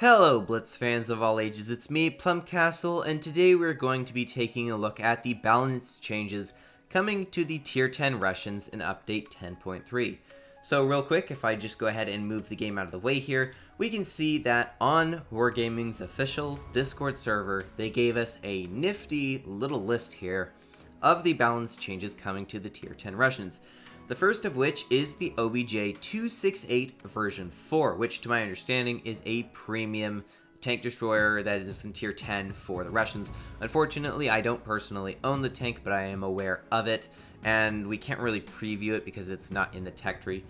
Hello Blitz fans of all ages, it's me, PlumCastle, and today we're going to be taking a look at the balance changes coming to the Tier 10 Russians in Update 10.3. So real quick, if I just go ahead and move the game out of the way here, we can see that on Wargaming's official Discord server, they gave us a nifty little list here of the balance changes coming to the Tier 10 Russians. The first of which is the OBJ 268 version 4, which to my understanding is a premium tank destroyer that is in tier 10 for the Russians. Unfortunately, I don't personally own the tank, but I am aware of it, and we can't really preview it because it's not in the tech tree.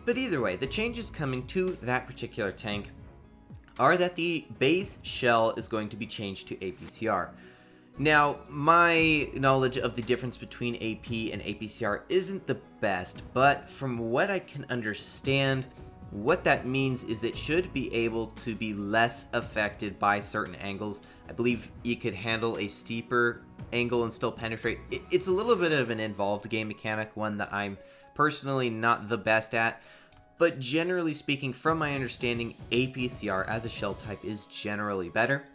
But either way, the changes coming to that particular tank are that the base shell is going to be changed to APCR. Now, my knowledge of the difference between AP and APCR isn't the best, but from what I can understand, what that means is it should be able to be less affected by certain angles. I believe you could handle a steeper angle and still penetrate. It's a little bit of an involved game mechanic, one that I'm personally not the best at, but generally speaking, from my understanding, APCR as a shell type is generally better.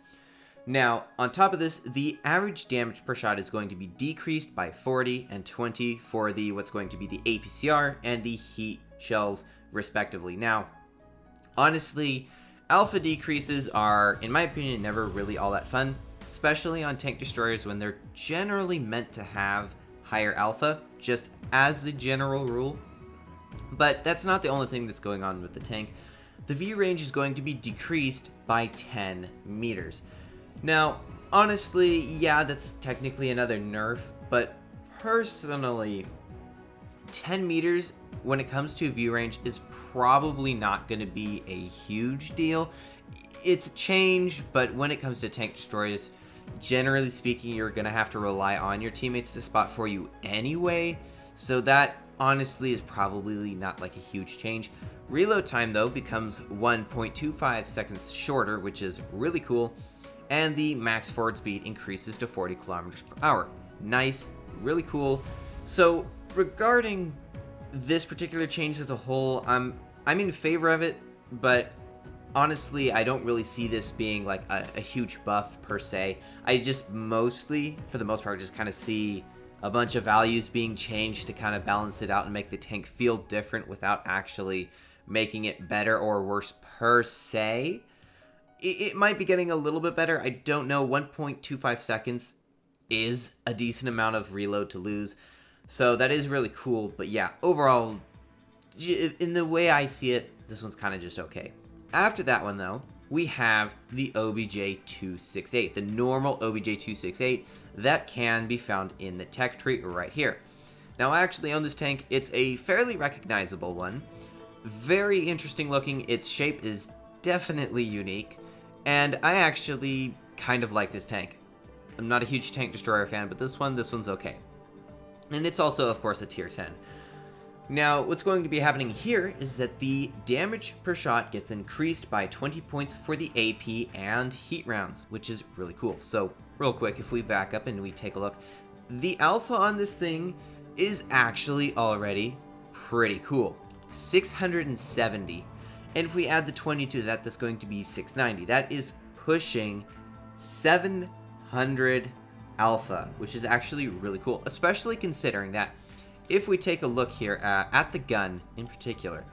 Now, on top of this, the average damage per shot is going to be decreased by 40 and 20 for the what's going to be the APCR and the heat shells, respectively. Now, honestly, alpha decreases are, in my opinion, never really all that fun, especially on tank destroyers when they're generally meant to have higher alpha, just as a general rule. But that's not the only thing that's going on with the tank. The view range is going to be decreased by 10 meters. Now, honestly, yeah, that's technically another nerf, but personally, 10 meters when it comes to view range is probably not going to be a huge deal. It's a change, but when it comes to tank destroyers, generally speaking, you're going to have to rely on your teammates to spot for you anyway, so that honestly is probably not like a huge change. Reload time, though, becomes 1.25 seconds shorter, which is really cool. And the max forward speed increases to 40 kilometers per hour. Nice, really cool. So regarding this particular change as a whole, I'm in favor of it, but honestly, I don't really see this being like a huge buff per se. I just mostly, for the most part, just kind of see a bunch of values being changed to kind of balance it out and make the tank feel different without actually making it better or worse per se. It might be getting a little bit better. I don't know. 1.25 seconds is a decent amount of reload to lose. So that is really cool. But yeah, overall, in the way I see it, this one's kind of just okay. After that one, though, we have the OBJ 268, the normal OBJ 268 that can be found in the tech tree right here. Now, I actually own this tank. It's a fairly recognizable one. Very interesting looking. Its shape is definitely unique. And I actually kind of like this tank. I'm not a huge tank destroyer fan, but this one's okay. And it's also, of course, a tier 10. Now, what's going to be happening here is that the damage per shot gets increased by 20 points for the AP and heat rounds, which is really cool. So, real quick, if we back up and we take a look, the alpha on this thing is actually already pretty cool. 670. And if we add the 20 to that, that's going to be 690. That is pushing 700 alpha, which is actually really cool, especially considering that if we take a look here at the gun in particular,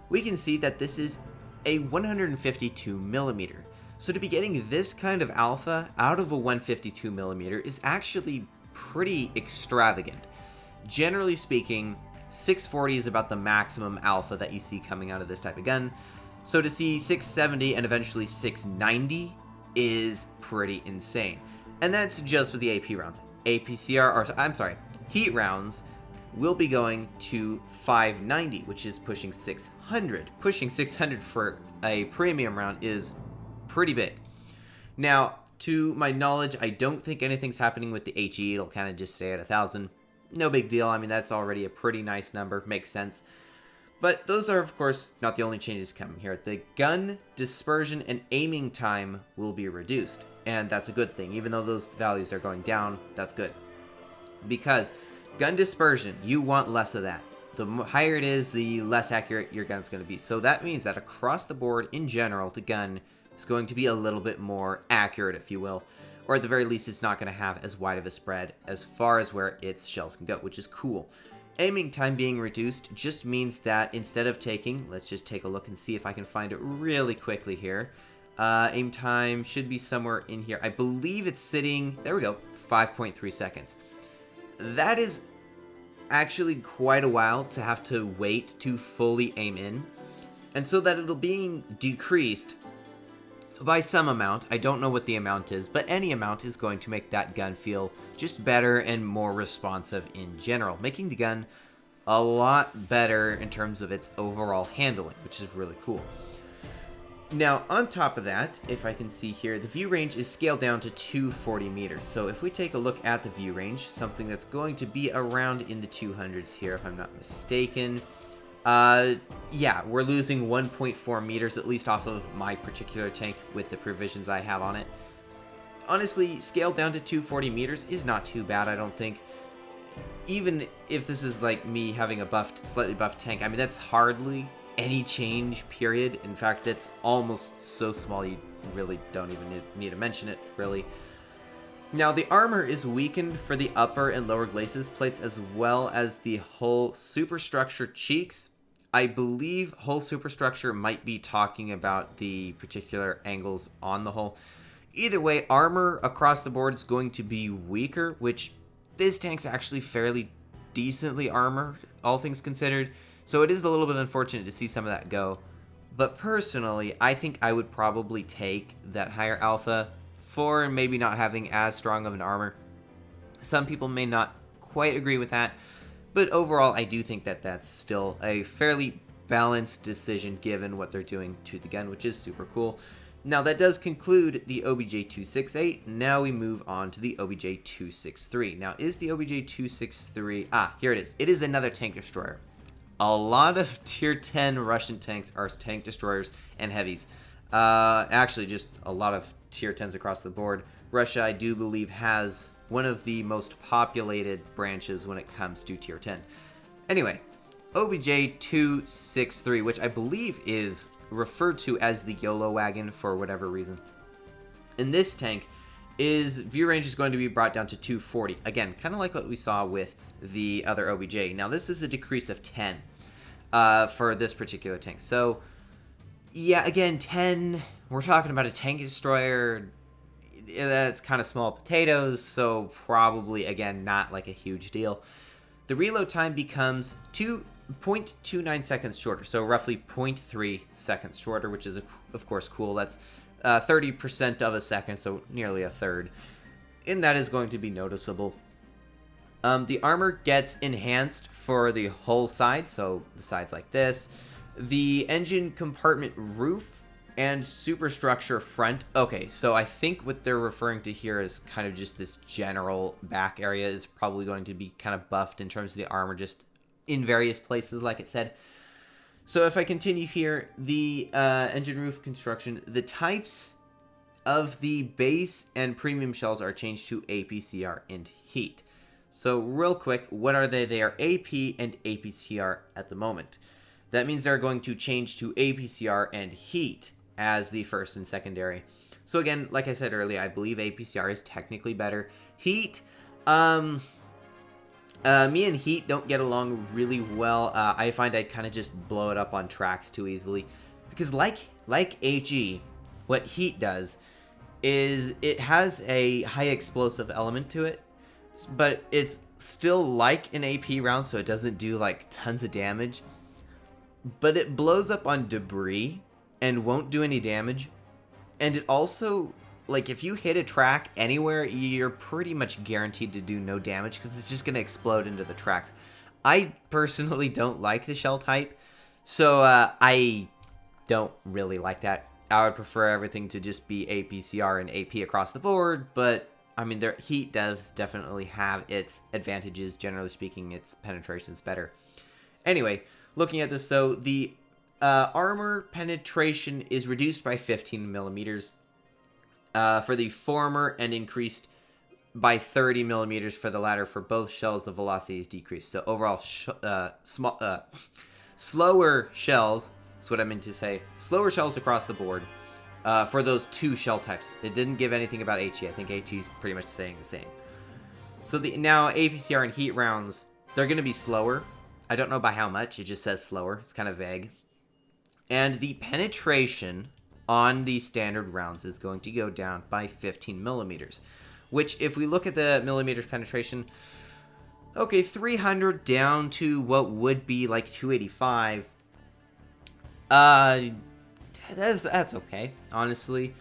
we can see that this is a 152 millimeter. So to be getting this kind of alpha out of a 152 millimeter is actually pretty extravagant. Generally speaking, 640 is about the maximum alpha that you see coming out of this type of gun. So to see 670 and eventually 690 is pretty insane. And that's just for the AP rounds. Heat rounds will be going to 590, which is pushing 600. Pushing 600 for a premium round is pretty big. Now, to my knowledge, I don't think anything's happening with the HE. It'll kind of just stay at 1,000. No big deal. I mean, that's already a pretty nice number. Makes sense. But those are, of course, not the only changes coming here. The gun dispersion and aiming time will be reduced. And that's a good thing. Even though those values are going down, that's good. Because gun dispersion, you want less of that. The higher it is, the less accurate your gun's going to be. So that means that across the board, in general, the gun is going to be a little bit more accurate, if you will. Or at the very least, it's not going to have as wide of a spread as far as where its shells can go, which is cool. Aiming time being reduced just means that instead of taking, let's just take a look and see if I can find it really quickly here. Aim time should be somewhere in here. I believe it's sitting, there we go, 5.3 seconds. That is actually quite a while to have to wait to fully aim in. And so that it'll being decreased by some amount. I don't know what the amount is, but any amount is going to make that gun feel just better and more responsive in general, making the gun a lot better in terms of its overall handling, which is really cool. Now, on top of that, if I can see here, the view range is scaled down to 240 meters. So if we take a look at the view range, something that's going to be around in the 200s here, if I'm not mistaken. Yeah, we're losing 1.4 meters, at least off of my particular tank with the provisions I have on it. Honestly, scaled down to 240 meters is not too bad, I don't think. Even if this is like me having a buffed, slightly buffed tank, I mean, that's hardly any change, period. In fact, it's almost so small you really don't even need to mention it, really. Now, the armor is weakened for the upper and lower glacis plates as well as the hull superstructure cheeks. I believe hull superstructure might be talking about the particular angles on the hull. Either way, armor across the board is going to be weaker, which this tank's actually fairly decently armored, all things considered. So it is a little bit unfortunate to see some of that go. But personally, I think I would probably take that higher alpha for maybe not having as strong of an armor. Some people may not quite agree with that, but overall I do think that that's still a fairly balanced decision given what they're doing to the gun, which is super cool. Now that does conclude the OBJ-268. Now we move on to the OBJ-263. Now is the OBJ-263... here it is. It is another tank destroyer. A lot of tier 10 Russian tanks are tank destroyers and heavies. Actually, just a lot of tier 10s across the board. Russia, I do believe, has one of the most populated branches when it comes to tier 10. Anyway, OBJ-263, which I believe is referred to as the YOLO wagon for whatever reason. In this tank, view range is going to be brought down to 240. Again, kind of like what we saw with the other OBJ. Now, this is a decrease of 10 for this particular tank. So, yeah, again, 10, we're talking about a tank destroyer. That's kind of small potatoes, so probably, again, not like a huge deal. The reload time becomes 0.29 seconds shorter, so roughly 0.3 seconds shorter, which is, of course, cool. That's 30% of a second, so nearly a third. And that is going to be noticeable. The armor gets enhanced for the hull side, so the sides like this. The engine compartment roof and superstructure front. Okay, so I think what they're referring to here is kind of just this general back area is probably going to be kind of buffed in terms of the armor, just in various places, like it said. So if I continue here, the engine roof construction, the types of the base and premium shells are changed to APCR and heat. So real quick, what are they? They are AP and APCR at the moment. That means they're going to change to APCR and heat as the first and secondary. So again, like I said earlier, I believe APCR is technically better. Heat, me and heat don't get along really well. I find I kind of just blow it up on tracks too easily. Because like HE, what heat does is it has a high explosive element to it. But it's still like an AP round, so it doesn't do like tons of damage. But it blows up on debris and won't do any damage. And it also, like, if you hit a track anywhere, you're pretty much guaranteed to do no damage because it's just going to explode into the tracks. I personally don't like the shell type, so I don't really like that. I would prefer everything to just be APCR and AP across the board, but I mean, their heat does definitely have its advantages. Generally speaking, its penetration is better. Anyway, looking at this though, the armor penetration is reduced by 15 millimeters for the former and increased by 30 millimeters for the latter. For both shells, the velocity is decreased. So overall, slower shells, that's what I meant to say, slower shells across the board. for those 2 shell types. It didn't give anything about HE. I think HE is pretty much staying the same. So now APCR and heat rounds, they're going to be slower. I don't know by how much. It just says slower. It's kind of vague. And the penetration on the standard rounds is going to go down by 15 millimeters. Which, if we look at the millimeters penetration, okay, 300 down to what would be like 285. That's okay, honestly.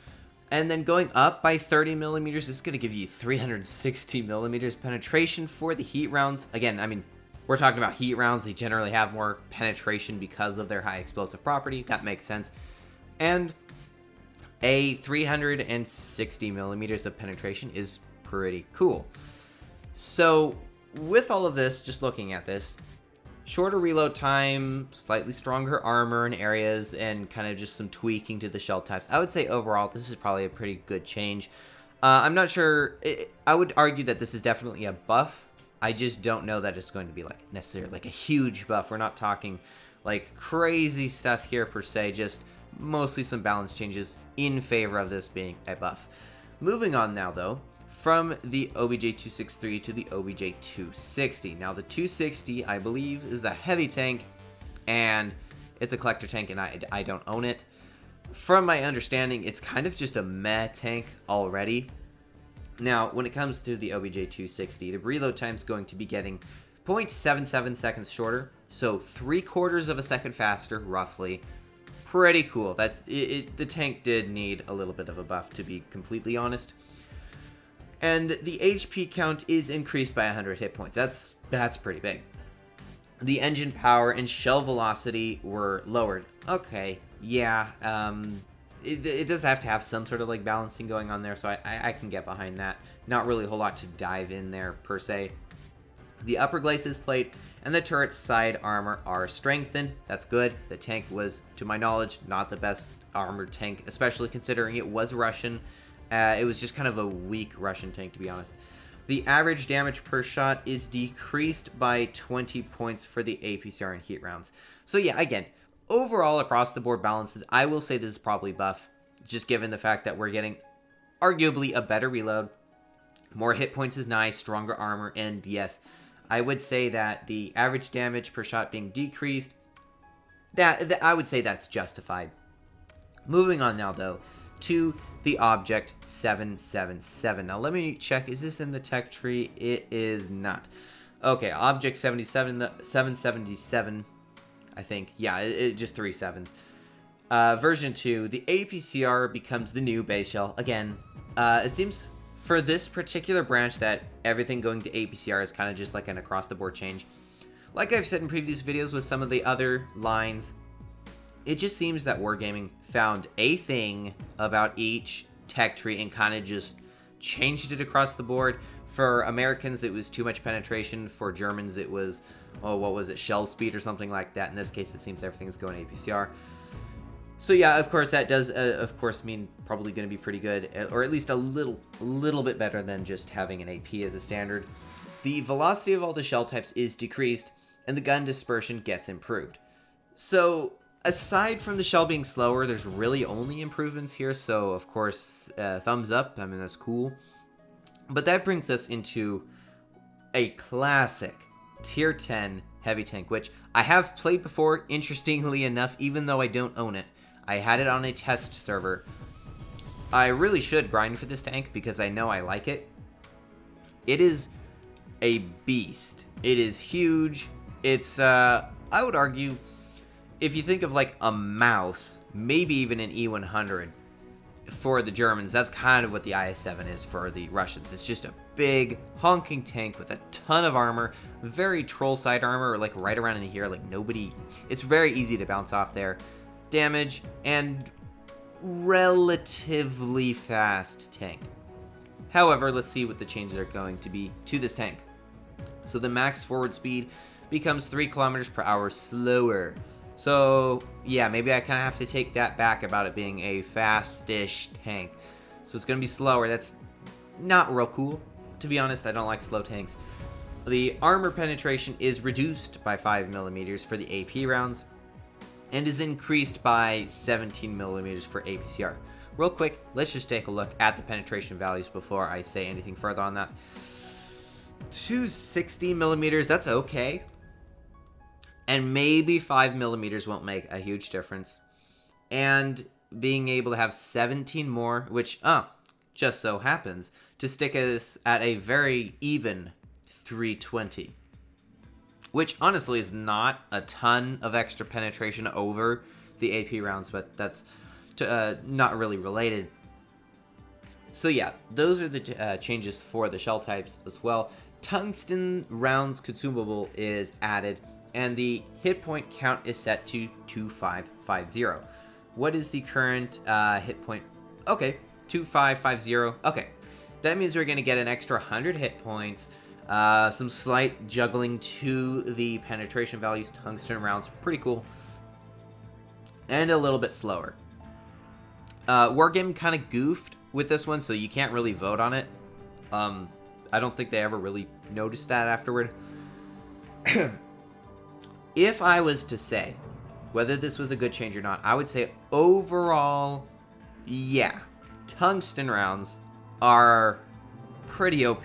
And then going up by 30 millimeters is going to give you 360 millimeters penetration for the heat rounds. Again, I mean, we're talking about heat rounds. They generally have more penetration because of their high explosive property. That makes sense. And a 360 millimeters of penetration is pretty cool. So with all of this, just looking at this, shorter reload time, slightly stronger armor in areas, and kind of just some tweaking to the shell types. I would say overall, this is probably a pretty good change. I'm not sure. I would argue that this is definitely a buff. I just don't know that it's going to be like necessarily like a huge buff. We're not talking like crazy stuff here per se, just mostly some balance changes in favor of this being a buff. Moving on now though, from the OBJ-263 to the OBJ-260. Now the 260, I believe, is a heavy tank, and it's a collector tank, and I don't own it. From my understanding, it's kind of just a meh tank already. Now, when it comes to the OBJ-260, the reload time is going to be getting 0.77 seconds shorter, so 3/4 of a second faster, roughly. Pretty cool. That's it. The tank did need a little bit of a buff, to be completely honest. And the HP count is increased by 100 hit points. That's pretty big. The engine power and shell velocity were lowered. Okay, yeah. It does have to have some sort of like balancing going on there, so I can get behind that. Not really a whole lot to dive in there per se. The upper glacis plate and the turret's side armor are strengthened. That's good. The tank was, to my knowledge, not the best armored tank, especially considering it was Russian. It was just kind of a weak Russian tank, to be honest. The average damage per shot is decreased by 20 points for the APCR and heat rounds. So yeah, again, overall across the board balances, I will say this is probably buff, just given the fact that we're getting arguably a better reload. More hit points is nice, stronger armor, and yes, I would say that the average damage per shot being decreased, that I would say that's justified. Moving on now though to the Object 777. Now let me check, is this in the tech tree? It is not. Okay, Object 777, I think. Yeah, it just 3 sevens. Version 2, the APCR becomes the new base shell. Again, it seems for this particular branch that everything going to APCR is kind of just like an across-the-board change. Like I've said in previous videos with some of the other lines, it just seems that Wargaming found a thing about each tech tree and kind of just changed it across the board. For Americans, it was too much penetration. For Germans, it was, oh, what was it, shell speed or something like that. In this case, it seems everything's going APCR. So yeah, of course, that does, of course, mean probably going to be pretty good, or at least a little bit better than just having an AP as a standard. The velocity of all the shell types is decreased, and the gun dispersion gets improved. So aside from the shell being slower, there's really only improvements here, so of course, thumbs up. I mean, that's cool. But that brings us into a classic tier 10 heavy tank, which I have played before, interestingly enough, even though I don't own it. I had it on a test server. I really should grind for this tank because I know I like it. It is a beast. It is huge. It's, I would argue, if you think of like a mouse, maybe even an E100 for the Germans, that's kind of what the IS-7 is for the Russians. It's just a big honking tank with a ton of armor, very troll side armor, like right around in here, like nobody, it's very easy to bounce off there. Damage and relatively fast tank. However, let's see what the changes are going to be to this tank. So the max forward speed becomes 3 kilometers per hour slower. So yeah, maybe I kind of have to take that back about it being a fast-ish tank. So it's going to be slower. That's not real cool, to be honest. I don't like slow tanks. The armor penetration is reduced by 5 millimeters for the AP rounds and is increased by 17 millimeters for APCR. real quick, let's just take a look at the penetration values before I say anything further on that. 260 millimeters, that's okay. And maybe 5 millimeters won't make a huge difference. And being able to have 17 more, which, just so happens to stick us at a very even 320. Which honestly is not a ton of extra penetration over the AP rounds, but that's not really related. So yeah, those are the changes for the shell types as well. Tungsten rounds consumable is added, and the hit point count is set to 2550. What is the current hit point? Okay, 2550. Okay, that means we're going to get an extra 100 hit points. Some slight juggling to the penetration values. Tungsten rounds, pretty cool. And a little bit slower. Wargaming kind of goofed with this one, so you can't really vote on it. I don't think they ever really noticed that afterward. If I was to say whether this was a good change or not, I would say overall, yeah, tungsten rounds are pretty OP.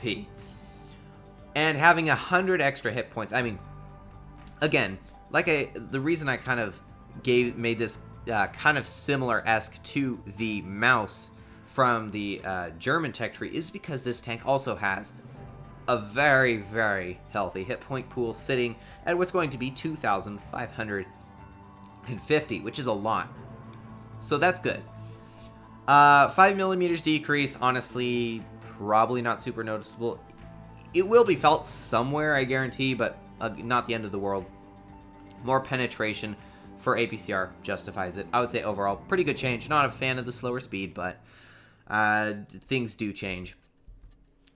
And having 100 extra hit points, I mean, again, the reason I kind of made this kind of similar-esque to the mouse from the German tech tree is because this tank also has a very, very healthy hit point pool sitting at what's going to be 2,550, which is a lot. So that's good. 5 millimeters decrease, honestly, probably not super noticeable. It will be felt somewhere, I guarantee, but not the end of the world. More penetration for APCR justifies it. I would say overall, pretty good change. Not a fan of the slower speed, but things do change.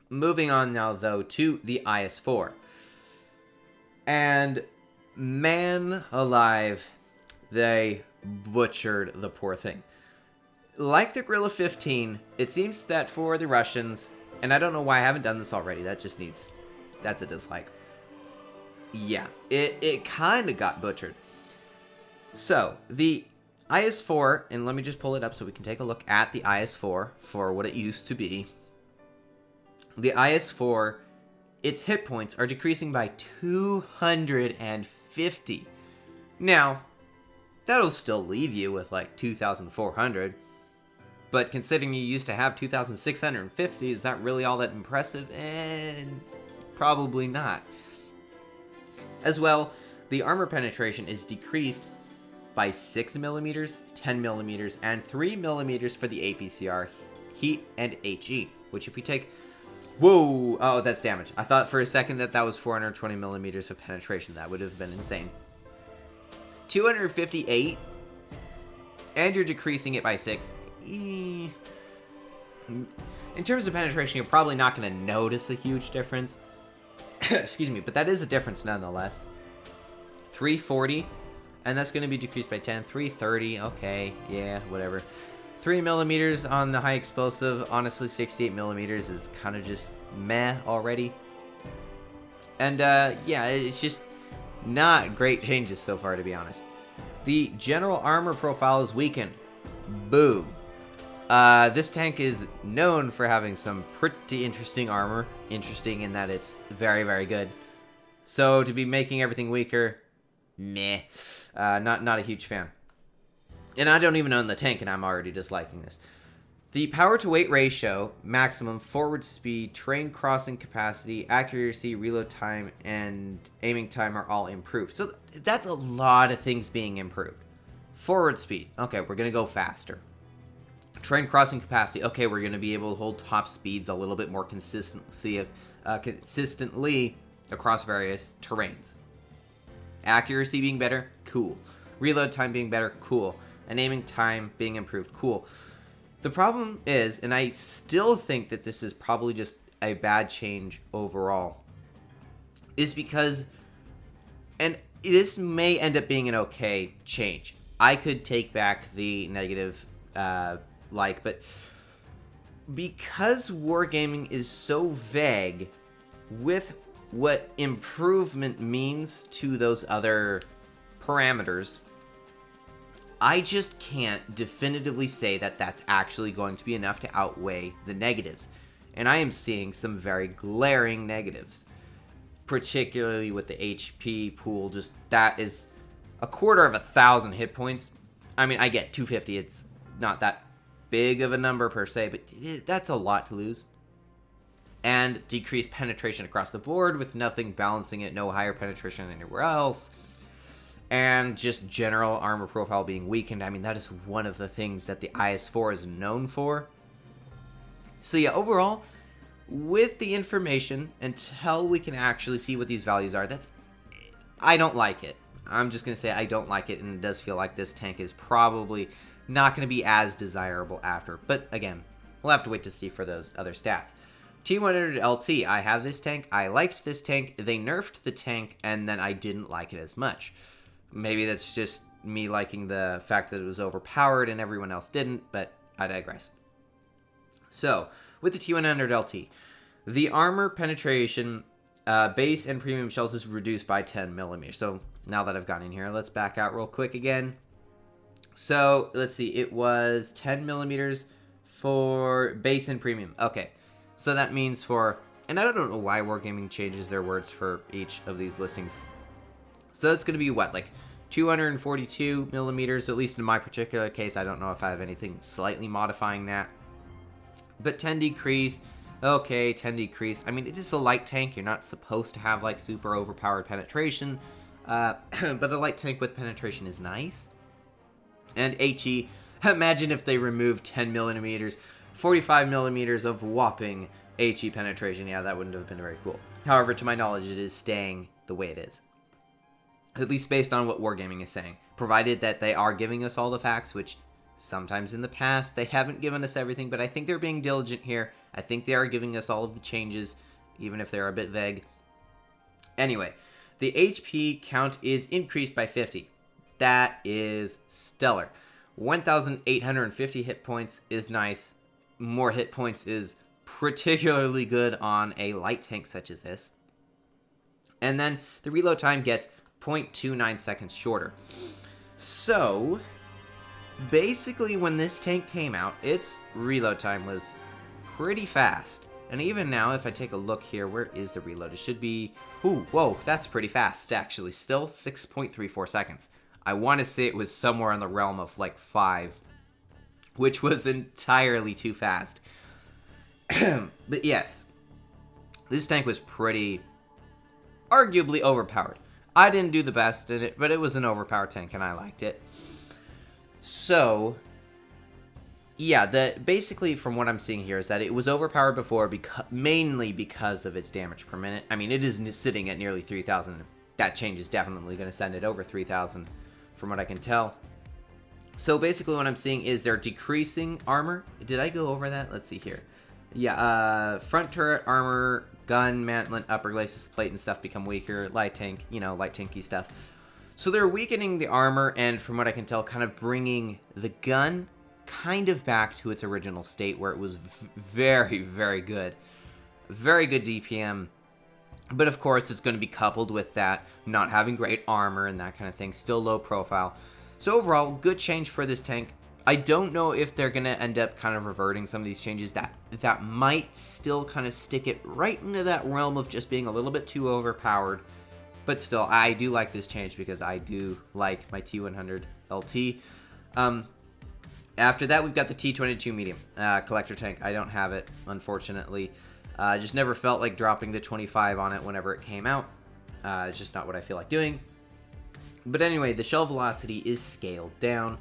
Moving on now, though, to the IS-4. And man alive, they butchered the poor thing. Like the Gorilla 15, it seems that for the Russians, and I don't know why I haven't done this already, that's a dislike. Yeah, it kind of got butchered. So, the IS-4, and let me just pull it up so we can take a look at the IS-4 for what it used to be. The IS-4, its hit points are decreasing by 250. Now, that'll still leave you with like 2,400. But considering you used to have 2,650, is that really all that impressive? And probably not. As well, the armor penetration is decreased by 6 millimeters, 10 millimeters, and 3 millimeters for the APCR, heat, and HE. Which if we take... Whoa! Oh, that's damage. I thought for a second that was 420 millimeters of penetration. That would have been insane. 258, and you're decreasing it by 6. In terms of penetration, you're probably not going to notice a huge difference. Excuse me, but that is a difference nonetheless. 340, and that's going to be decreased by 10. 330, okay, yeah, whatever. 3 millimeters on the high explosive. Honestly, 68 millimeters is kind of just meh already. And yeah, it's just not great changes so far, to be honest. The general armor profile is weakened. Boom. This tank is known for having some pretty interesting armor. Interesting in that it's very, very good. So to be making everything weaker, meh. Not a huge fan. And I don't even own the tank, and I'm already disliking this. The power-to-weight ratio, maximum forward speed, terrain crossing capacity, accuracy, reload time, and aiming time are all improved. So that's a lot of things being improved. Forward speed. Okay, we're going to go faster. Terrain crossing capacity. Okay, we're going to be able to hold top speeds a little bit more consistently across various terrains. Accuracy being better. Cool. Reload time being better. Cool. And aiming time being improved. Cool. The problem is, and I still think that this is probably just a bad change overall, is because, and this may end up being an okay change. I could take back the negative but because Wargaming is so vague with what improvement means to those other parameters, I just can't definitively say that that's actually going to be enough to outweigh the negatives. And I am seeing some very glaring negatives, particularly with the HP pool. Just that is a quarter of 1,000 hit points. I mean, I get 250. It's not that big of a number per se, but that's a lot to lose. And decreased penetration across the board with nothing balancing it, no higher penetration anywhere else. And just general armor profile being weakened. I mean, that is one of the things that the IS-4 is known for. So yeah, overall, with the information, until we can actually see what these values are, I don't like it. I'm just going to say I don't like it, and it does feel like this tank is probably not going to be as desirable after. But again, we'll have to wait to see for those other stats. T100 LT, I have this tank. I liked this tank. They nerfed the tank, and then I didn't like it as much. Maybe that's just me liking the fact that it was overpowered and everyone else didn't, but I digress. So, with the T100 LT, the armor penetration, base and premium shells is reduced by 10 millimeters. So, now that I've gotten in here, let's back out real quick again. So, let's see, it was 10 millimeters for base and premium. Okay, so that means for, and I don't know why Wargaming changes their words for each of these listings. So it's going to be what, like 242 millimeters, at least in my particular case. I don't know if I have anything slightly modifying that. But 10 decrease, okay, 10 decrease. I mean, it is a light tank. You're not supposed to have like super overpowered penetration. But a light tank with penetration is nice. And HE, imagine if they removed 10 millimeters, 45 millimeters of whopping HE penetration. Yeah, that wouldn't have been very cool. However, to my knowledge, it is staying the way it is. At least based on what Wargaming is saying. Provided that they are giving us all the facts, which sometimes in the past they haven't given us everything, but I think they're being diligent here. I think they are giving us all of the changes, even if they're a bit vague. Anyway, the HP count is increased by 50. That is stellar. 1,850 hit points is nice. More hit points is particularly good on a light tank such as this. And then the reload time gets 0.29 seconds shorter. So, basically when this tank came out, its reload time was pretty fast. And even now, if I take a look here, where is the reload? It should be, ooh, whoa, that's pretty fast, actually. Still 6.34 seconds. I want to say it was somewhere in the realm of like 5, which was entirely too fast. But yes, this tank was pretty, arguably overpowered. I didn't do the best in it, but it was an overpowered tank and I liked it. So, yeah, basically from what I'm seeing here is that it was overpowered before, mainly because of its damage per minute. I mean, it is sitting at nearly 3,000. That change is definitely going to send it over 3,000 from what I can tell. So basically what I'm seeing is they're decreasing armor. Did I go over that? Let's see here. Yeah, front turret armor, gun, mantlet, upper glacis plate and stuff become weaker. Light tank, you know, light tanky stuff. So they're weakening the armor and from what I can tell, kind of bringing the gun kind of back to its original state where it was very, very good. Very good DPM. But of course, it's going to be coupled with that not having great armor and that kind of thing. Still low profile. So overall, good change for this tank. I don't know if they're going to end up kind of reverting some of these changes. That might still kind of stick it right into that realm of just being a little bit too overpowered. But still, I do like this change because I do like my T100 LT. After that, we've got the T22 medium collector tank. I don't have it, unfortunately. Just never felt like dropping the 25 on it whenever it came out. It's just not what I feel like doing. But anyway, the shell velocity is scaled down.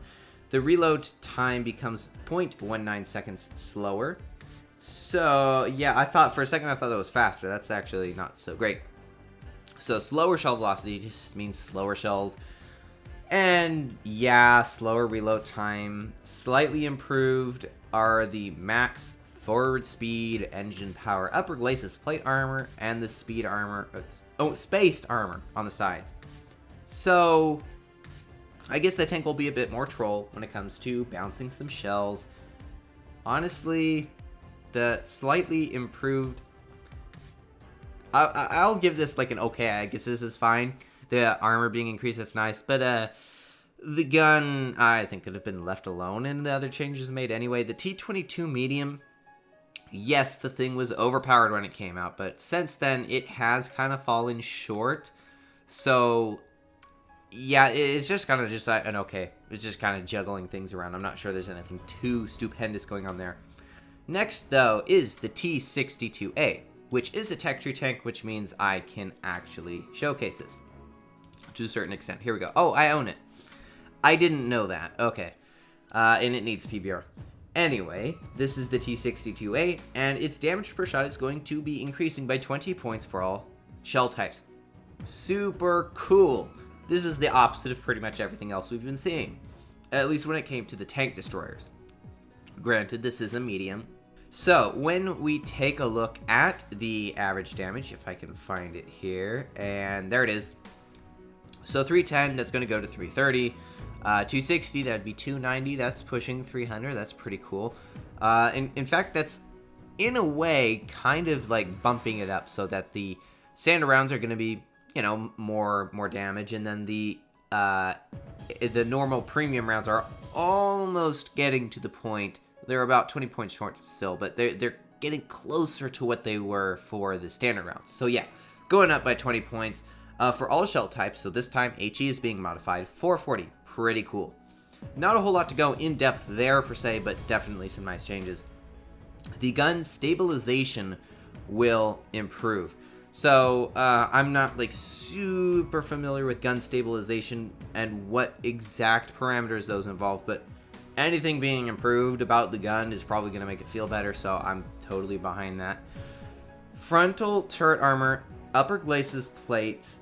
The reload time becomes 0.19 seconds slower. So, yeah, for a second I thought that was faster. That's actually not so great. So, slower shell velocity just means slower shells. And, yeah, slower reload time. Slightly improved are the max forward speed, engine power, upper glacis plate armor, and the speed armor. Spaced armor on the sides. So, I guess the tank will be a bit more troll when it comes to bouncing some shells. Honestly, the slightly improved... I'll give this like an okay. I guess this is fine. The armor being increased, that's nice. But The gun, I think, could have been left alone and the other changes made anyway. The T-22 medium, yes, the thing was overpowered when it came out, but since then it has kind of fallen short. So yeah, it's just kind of just an okay. It's just kind of juggling things around. I'm not sure there's anything too stupendous going on there. Next, though, is the T-62A, which is a tech tree tank, which means I can actually showcase this to a certain extent. Here we go. Oh, I own it. I didn't know that. Okay. And it needs PBR. Anyway, this is the T-62A, and its damage per shot is going to be increasing by 20 points for all shell types. Super cool. This is the opposite of pretty much everything else we've been seeing, at least when it came to the tank destroyers. Granted, this is a medium. So, when we take a look at the average damage, if I can find it here, and there it is. So, 310, that's going to go to 330. 260, that'd be 290. That's pushing 300. That's pretty cool. In fact, that's, in a way, kind of like bumping it up so that the standard rounds are going to be, you know, more damage, and then the normal premium rounds are almost getting to the point. They're about 20 points short still, but they're getting closer to what they were for the standard rounds. So yeah, going up by 20 points for all shell types. So this time HE is being modified. 440, pretty cool. Not a whole lot to go in depth there per se, but definitely some nice changes. The gun stabilization will improve. So I'm not like super familiar with gun stabilization and what exact parameters those involve, but anything being improved about the gun is probably going to make it feel better, so I'm totally behind that. Frontal turret armor, upper glacis plates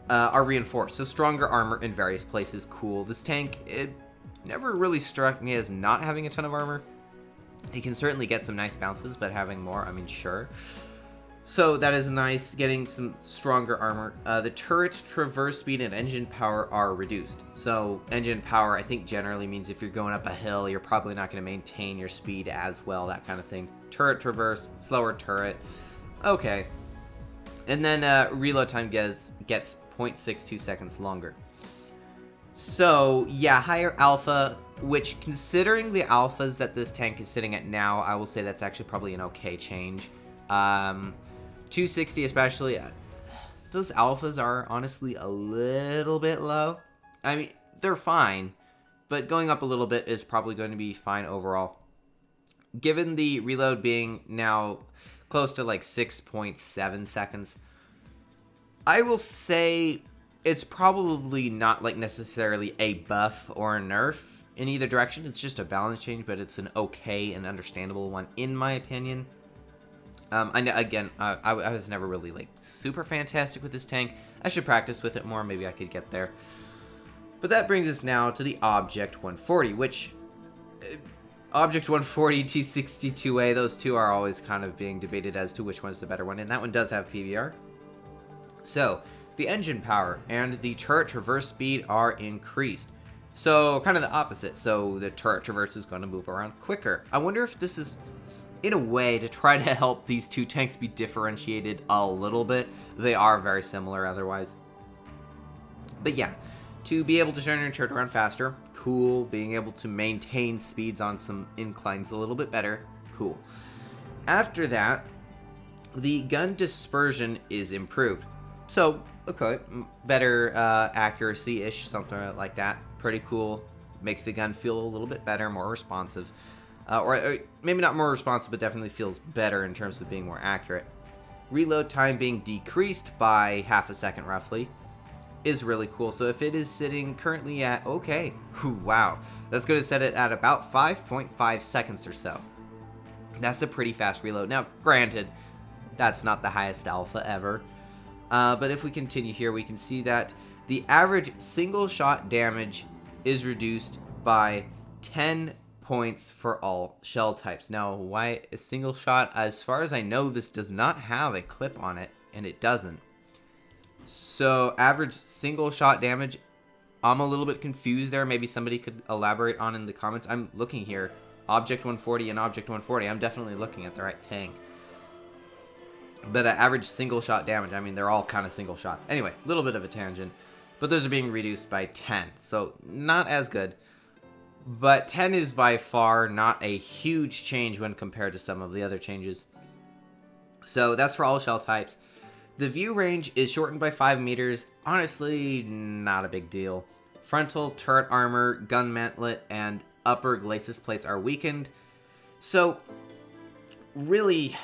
are reinforced, so stronger armor in various places. Cool. This tank, it never really struck me as not having a ton of armor. It can certainly get some nice bounces, but having more, I mean, sure. So that is nice, getting some stronger armor. The turret traverse speed and engine power are reduced. So engine power, I think, generally means if you're going up a hill, you're probably not going to maintain your speed as well, that kind of thing. Turret traverse, slower turret. Okay. And then reload time gets 0.62 seconds longer. So yeah, higher alpha, which considering the alphas that this tank is sitting at now, I will say that's actually probably an okay change. 260 especially, those alphas are honestly a little bit low. I mean, they're fine, but going up a little bit is probably going to be fine overall. Given the reload being now close to like 6.7 seconds, I will say it's probably not like necessarily a buff or a nerf in either direction. It's just a balance change, but it's an okay and understandable one in my opinion. I know, again, I was never really like super fantastic with this tank. I should practice with it more. Maybe I could get there. But that brings us now to the Object 140, which Object 140, T-62A, those two are always kind of being debated as to which one's the better one, and that one does have PBR. So the engine power and the turret traverse speed are increased. So kind of the opposite. So the turret traverse is going to move around quicker. I wonder if this is, in a way, to try to help these two tanks be differentiated a little bit. They are very similar otherwise. But yeah, to be able to turn your turret around faster, cool. Being able to maintain speeds on some inclines a little bit better, cool. After that, the gun dispersion is improved. So, okay, better accuracy-ish, something like that. Pretty cool. Makes the gun feel a little bit better, more responsive. Or maybe not more responsive, but definitely feels better in terms of being more accurate. Reload time being decreased by half a second roughly is really cool. So if it is sitting currently at, okay, wow, that's going to set it at about 5.5 seconds or so. That's a pretty fast reload. Now, granted, that's not the highest alpha ever. But if we continue here, we can see that the average single shot damage is reduced by 10 points for all shell types. Now, why a single shot? As far as I know, this does not have a clip on it, and it doesn't. So, average single shot damage, I'm a little bit confused there. Maybe somebody could elaborate on in the comments. I'm looking here. Object 140 and Object 140. I'm definitely looking at the right tank. But average single shot damage, I mean, they're all kind of single shots. Anyway, a little bit of a tangent. but those are being reduced by 10, so not as good. But 10 is by far not a huge change when compared to some of the other changes. So that's for all shell types. The view range is shortened by 5 meters. Honestly, not a big deal. Frontal, turret armor, gun mantlet, and upper glacis plates are weakened. So, really,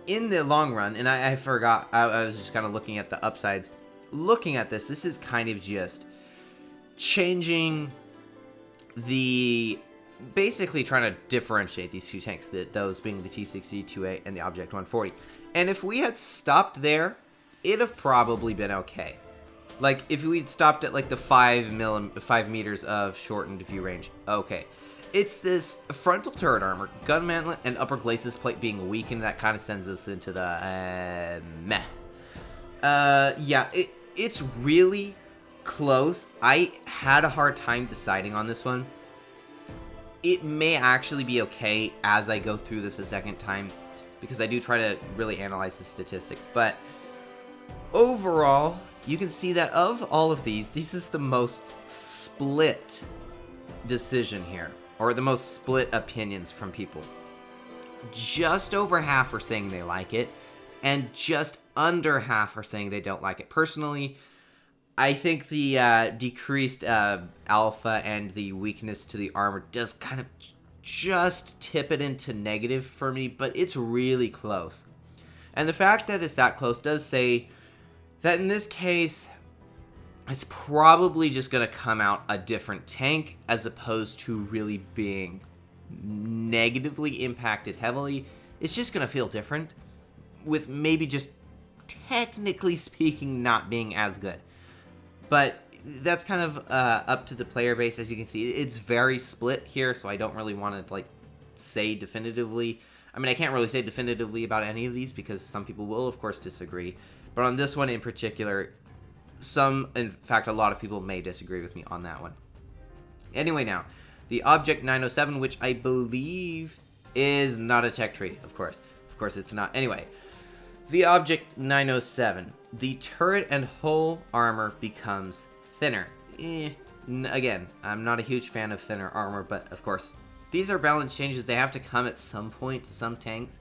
in the long run, and I forgot, I was just kind of looking at the upsides. Looking at this, this is kind of just changing basically trying to differentiate these two tanks, those being the T-60-2A and the Object 140. And if we had stopped there, it'd have probably been okay. Like, if we'd stopped at, like, the 5 meters of shortened view range, okay. It's this frontal turret armor, gun mantlet, and upper glacis plate being weakened that kind of sends us into the, meh. Yeah, it's really close. I had a hard time deciding on this one. It may actually be okay as I go through this a second time, because I do try to really analyze the statistics. But overall, you can see that of all of these, this is the most split decision here, or the most split opinions from people. Just over half are saying they like it, and just under half are saying they don't like it. Personally, I think the decreased alpha and the weakness to the armor does kind of just tip it into negative for me, but it's really close. And the fact that it's that close does say that in this case, it's probably just going to come out a different tank as opposed to really being negatively impacted heavily. It's just going to feel different, with maybe just technically speaking not being as good. But that's kind of up to the player base. As you can see, it's very split here, so I don't really want to, like, say definitively. I mean, I can't really say definitively about any of these because some people will, of course, disagree. But on this one in particular, in fact, a lot of people may disagree with me on that one. Anyway, now, the Object 907, which I believe is not a tech tree, of course. Of course, it's not. Anyway, the Object 907. The turret and hull armor becomes thinner. Again, I'm not a huge fan of thinner armor, but of course, these are balance changes. They have to come at some point to some tanks.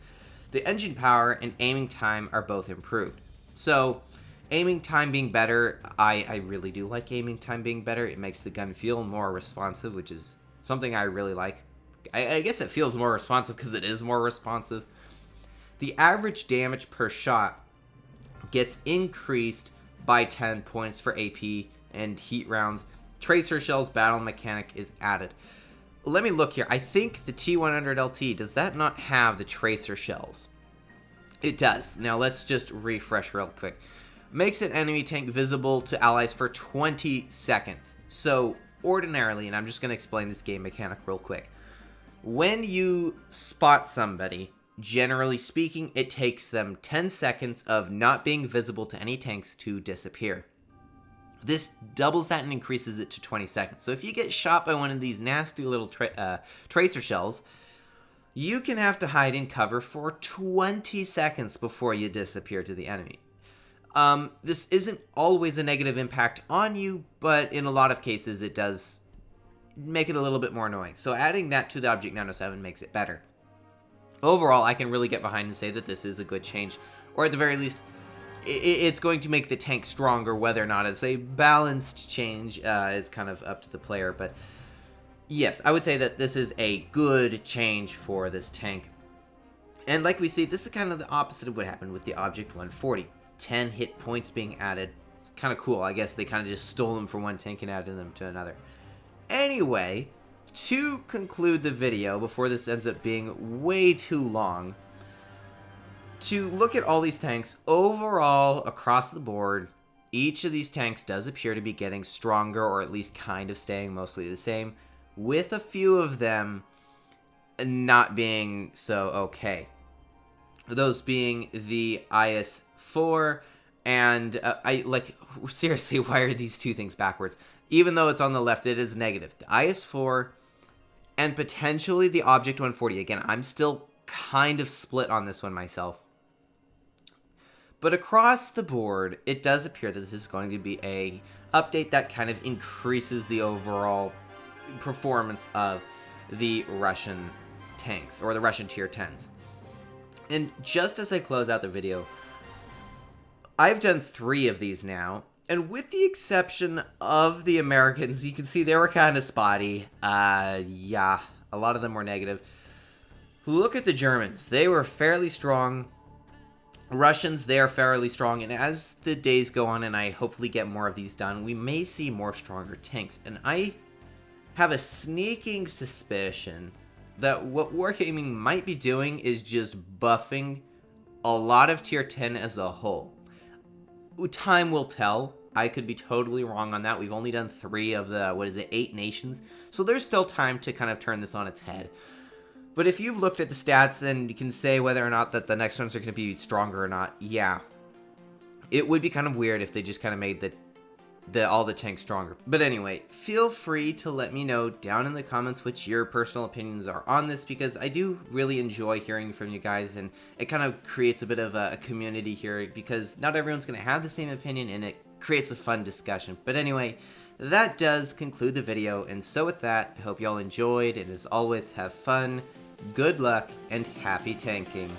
The engine power and aiming time are both improved. So, aiming time being better, I really do like aiming time being better. It makes the gun feel more responsive, which is something I really like. I guess it feels more responsive because it is more responsive. The average damage per shot gets increased by 10 points for AP and heat rounds. Tracer shells battle mechanic is added. Let me look here. I think the T100LT, does that not have the tracer shells? It does. Now let's just refresh real quick. Makes an enemy tank visible to allies for 20 seconds. So ordinarily, and I'm just going to explain this game mechanic real quick. When you spot somebody, generally speaking, it takes them 10 seconds of not being visible to any tanks to disappear. This doubles that and increases it to 20 seconds. So if you get shot by one of these nasty little tracer shells, you can have to hide in cover for 20 seconds before you disappear to the enemy. This isn't always a negative impact on you, but in a lot of cases it does make it a little bit more annoying. So adding that to the Object 907 makes it better. Overall, I can really get behind and say that this is a good change, or at the very least, it's going to make the tank stronger. Whether or not it's a balanced change is kind of up to the player, but yes, I would say that this is a good change for this tank. And like we see, this is kind of the opposite of what happened with the Object 140. 10 hit points being added. It's kind of cool. I guess they kind of just stole them from one tank and added them to another. Anyway, to conclude the video, before this ends up being way too long, to look at all these tanks, overall, across the board, each of these tanks does appear to be getting stronger, or at least kind of staying mostly the same, with a few of them not being so okay. Those being the IS-4 and, seriously, why are these two things backwards? Even though it's on the left, it is negative. The IS-4 and potentially the Object 140. Again, I'm still kind of split on this one myself. But across the board, it does appear that this is going to be a update that kind of increases the overall performance of the Russian tanks, or the Russian tier 10s. And just as I close out the video, I've done 3 of these now, and with the exception of the Americans, you can see they were kind of spotty. Yeah, a lot of them were negative. Look at the Germans. They were fairly strong. Russians, they are fairly strong, and as the days go on and I hopefully get more of these done, we may see more stronger tanks. And I have a sneaking suspicion that what Wargaming might be doing is just buffing a lot of tier 10 as a whole. Time will tell. I could be totally wrong on that. We've only done 3 of the, 8 nations. So there's still time to kind of turn this on its head. But if you've looked at the stats and you can say whether or not that the next ones are going to be stronger or not, yeah. It would be kind of weird if they just kind of made all the tanks stronger. But anyway, feel free to let me know down in the comments what your personal opinions are on this, because I do really enjoy hearing from you guys, and it kind of creates a bit of a community here, because not everyone's going to have the same opinion, and it creates a fun discussion. But anyway, that does conclude the video, and so with that, I hope you all enjoyed, and as always, have fun, good luck, and happy tanking.